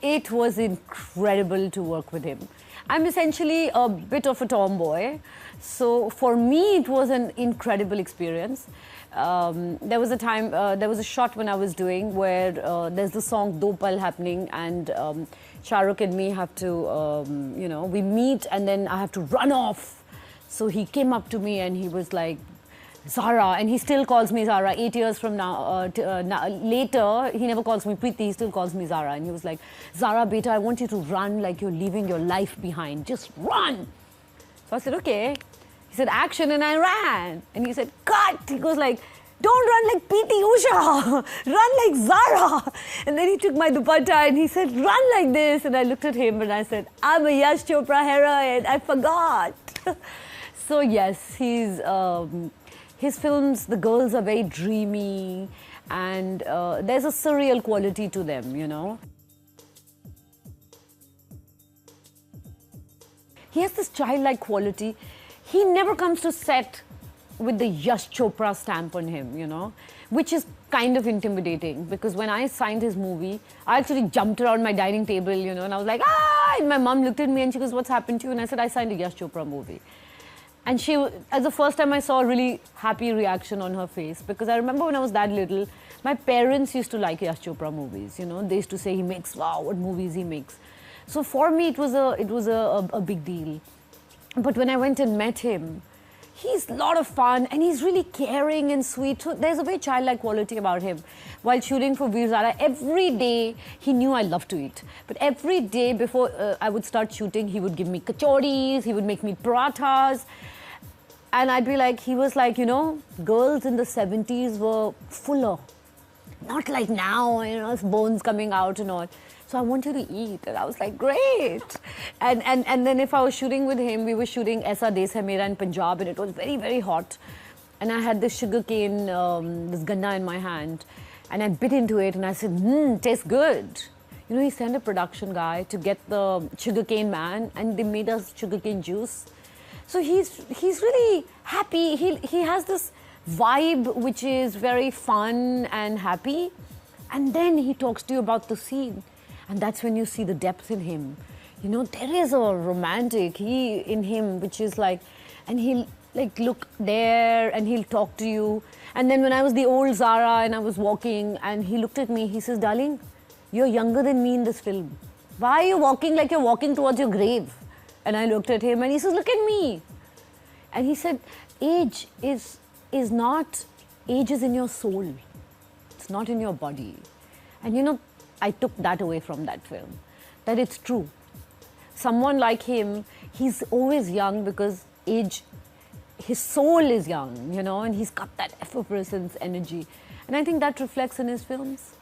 It was incredible to work with him. I'm essentially a bit of a tomboy, so for me it was an incredible experience. There was a shot when I was doing where there's the song Do Pal happening, and Shah Rukh and me have to, we meet and then I have to run off. So he came up to me and he was like, Zara, and he still calls me Zara 8 years from now, later, he never calls me Preity, he still calls me Zara. And he was like, Zara, beta, I want you to run like you're leaving your life behind. Just run. So I said, okay. He said, action, and I ran. And he said, cut. He goes like, don't run like P.T. Usha, run like Zara. And then he took my dupatta and he said, run like this. And I looked at him and I said, I'm a Yash Chopra heroine, I forgot. So yes, his films, the girls are very dreamy, and there's a surreal quality to them, you know. He has this childlike quality. He never comes to set with the Yash Chopra stamp on him, you know, which is kind of intimidating, because when I signed his movie, I actually jumped around my dining table, you know, and I was like, ah! And my mom looked at me and she goes, what's happened to you? And I said, I signed a Yash Chopra movie. And she, as the first time I saw a really happy reaction on her face, because I remember when I was that little, my parents used to like Yash Chopra movies, you know, they used to say he makes, wow, what movies he makes. So for me, it was a big deal. But when I went and met him, he's a lot of fun and he's really caring and sweet. So there's a very childlike quality about him. While shooting for Veer Zara, every day he knew I loved to eat. But every day before I would start shooting, he would give me kachoris, he would make me parathas. And I'd be like, he was like, you know, girls in the 70s were fuller. Not like now, you know, bones coming out and all. So I want you to eat. And I was like, great. And then if I was shooting with him, we were shooting Aisa Des Hai Mera in Punjab, and it was very, very hot. And I had this sugarcane, this ganna in my hand. And I bit into it and I said, tastes good. You know, he sent a production guy to get the sugarcane man, and they made us sugarcane juice. So he's really happy. He has this vibe which is very fun and happy. And then he talks to you about the scene. And that's when you see the depth in him. You know, there is a romantic in him, which is like, and he'll like look there and he'll talk to you. And then when I was the old Zara and I was walking and he looked at me, he says, darling, you're younger than me in this film. Why are you walking like you're walking towards your grave? And I looked at him and he says, look at me. And he said, age is in your soul. It's not in your body. And you know, I took that away from that film, that it's true. Someone like him, he's always young because his soul is young, you know, and he's got that effervescence energy. And I think that reflects in his films.